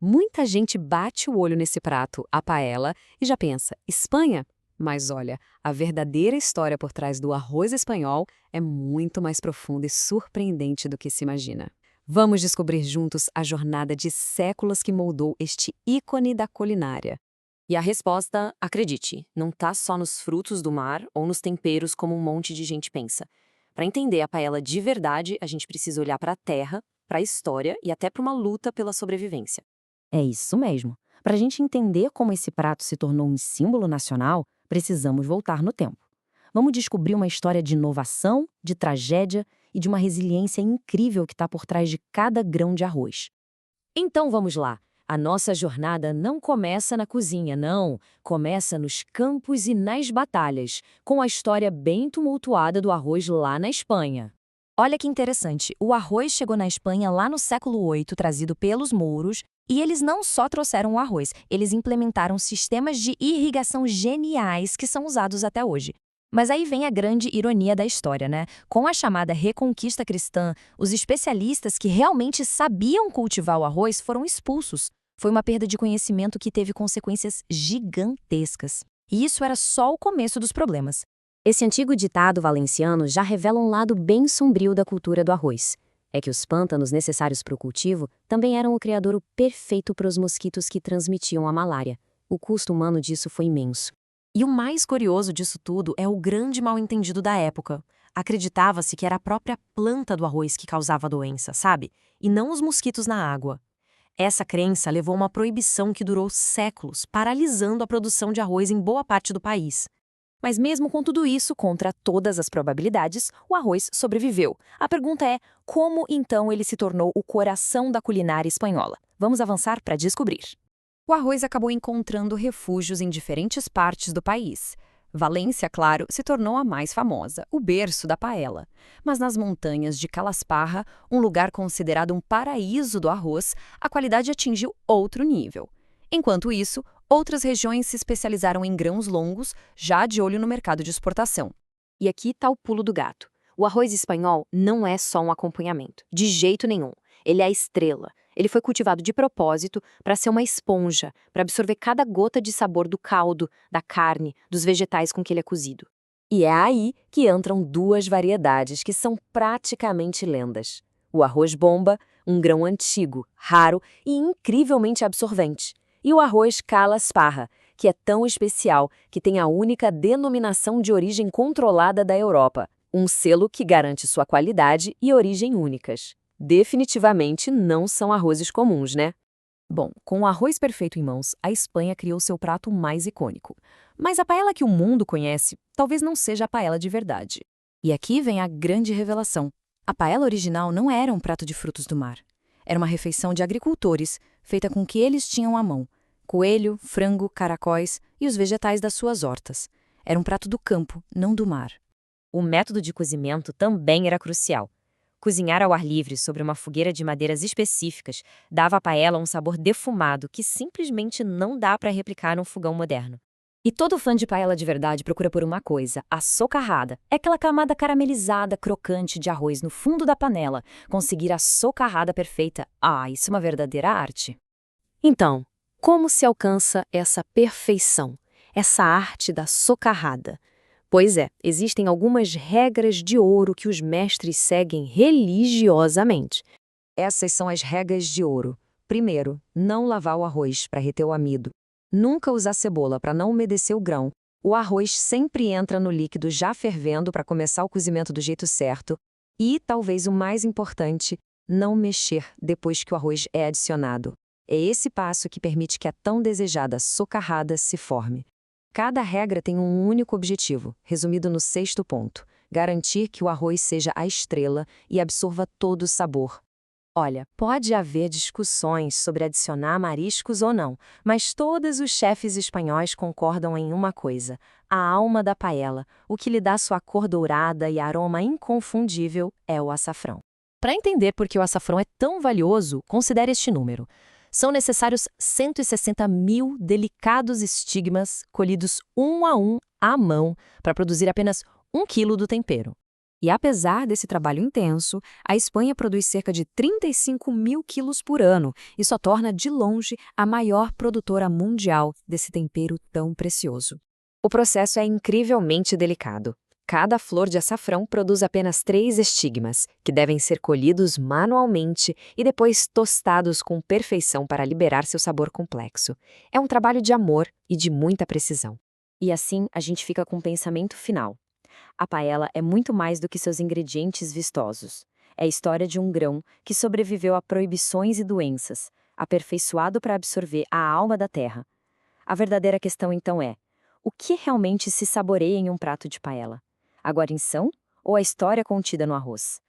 Muita gente bate o olho nesse prato, a paella, e já pensa, Espanha? Mas olha, a verdadeira história por trás do arroz espanhol é muito mais profunda e surpreendente do que se imagina. Vamos descobrir juntos a jornada de séculos que moldou este ícone da culinária. E a resposta, acredite, não tá só nos frutos do mar ou nos temperos como um monte de gente pensa. Para entender a paella de verdade, a gente precisa olhar para a terra, para a história e até para uma luta pela sobrevivência. É isso mesmo. Para a gente entender como esse prato se tornou um símbolo nacional, precisamos voltar no tempo. Vamos descobrir uma história de inovação, de tragédia e de uma resiliência incrível que está por trás de cada grão de arroz. Então vamos lá. A nossa jornada não começa na cozinha, não. Começa nos campos e nas batalhas, com a história bem tumultuada do arroz lá na Espanha. Olha que interessante, o arroz chegou na Espanha lá no século VIII, trazido pelos mouros, e eles não só trouxeram o arroz, eles implementaram sistemas de irrigação geniais que são usados até hoje. Mas aí vem a grande ironia da história, né? Com a chamada Reconquista Cristã, os especialistas que realmente sabiam cultivar o arroz foram expulsos. Foi uma perda de conhecimento que teve consequências gigantescas. E isso era só o começo dos problemas. Esse antigo ditado valenciano já revela um lado bem sombrio da cultura do arroz. É que os pântanos necessários para o cultivo também eram o criadouro perfeito para os mosquitos que transmitiam a malária. O custo humano disso foi imenso. E o mais curioso disso tudo é o grande mal-entendido da época. Acreditava-se que era a própria planta do arroz que causava a doença, sabe? E não os mosquitos na água. Essa crença levou a uma proibição que durou séculos, paralisando a produção de arroz em boa parte do país. Mas mesmo com tudo isso, contra todas as probabilidades, o arroz sobreviveu. A pergunta é, como então ele se tornou o coração da culinária espanhola? Vamos avançar para descobrir. O arroz acabou encontrando refúgios em diferentes partes do país. Valência, claro, se tornou a mais famosa, o berço da paella. Mas nas montanhas de Calasparra, um lugar considerado um paraíso do arroz, a qualidade atingiu outro nível. Enquanto isso, outras regiões se especializaram em grãos longos, já de olho no mercado de exportação. E aqui está o pulo do gato. O arroz espanhol não é só um acompanhamento, de jeito nenhum. Ele é a estrela. Ele foi cultivado de propósito para ser uma esponja, para absorver cada gota de sabor do caldo, da carne, dos vegetais com que ele é cozido. E é aí que entram duas variedades que são praticamente lendas. O arroz bomba, um grão antigo, raro e incrivelmente absorvente. E o arroz Calasparra, que é tão especial que tem a única denominação de origem controlada da Europa, um selo que garante sua qualidade e origem únicas. Definitivamente não são arrozes comuns, né? Bom, com o arroz perfeito em mãos, a Espanha criou seu prato mais icônico. Mas a paella que o mundo conhece talvez não seja a paella de verdade. E aqui vem a grande revelação. A paella original não era um prato de frutos do mar. Era uma refeição de agricultores, feita com o que eles tinham à mão. Coelho, frango, caracóis e os vegetais das suas hortas. Era um prato do campo, não do mar. O método de cozimento também era crucial. Cozinhar ao ar livre sobre uma fogueira de madeiras específicas dava à paella um sabor defumado que simplesmente não dá para replicar num fogão moderno. E todo fã de paella de verdade procura por uma coisa, a socarrada. É aquela camada caramelizada, crocante de arroz no fundo da panela. Conseguir a socarrada perfeita. Ah, isso é uma verdadeira arte. Então, como se alcança essa perfeição, essa arte da socarrada? Pois é, existem algumas regras de ouro que os mestres seguem religiosamente. Essas são as regras de ouro. Primeiro, não lavar o arroz para reter o amido. Nunca usar cebola para não umedecer o grão. O arroz sempre entra no líquido já fervendo para começar o cozimento do jeito certo. E, talvez o mais importante, não mexer depois que o arroz é adicionado. É esse passo que permite que a tão desejada socarrada se forme. Cada regra tem um único objetivo, resumido no sexto ponto: garantir que o arroz seja a estrela e absorva todo o sabor. Olha, pode haver discussões sobre adicionar mariscos ou não, mas todos os chefes espanhóis concordam em uma coisa: a alma da paella, o que lhe dá sua cor dourada e aroma inconfundível, é o açafrão. Para entender por que o açafrão é tão valioso, considere este número. São necessários 160 mil delicados estigmas colhidos um a mão para produzir apenas 1 quilo do tempero. E apesar desse trabalho intenso, a Espanha produz cerca de 35 mil quilos por ano e só torna de longe a maior produtora mundial desse tempero tão precioso. O processo é incrivelmente delicado. Cada flor de açafrão produz apenas 3 estigmas, que devem ser colhidos manualmente e depois tostados com perfeição para liberar seu sabor complexo. É um trabalho de amor e de muita precisão. E assim a gente fica com o pensamento final. A paella é muito mais do que seus ingredientes vistosos. É a história de um grão que sobreviveu a proibições e doenças, aperfeiçoado para absorver a alma da terra. A verdadeira questão então é: o que realmente se saboreia em um prato de paella? A guarnição ou a história contida no arroz?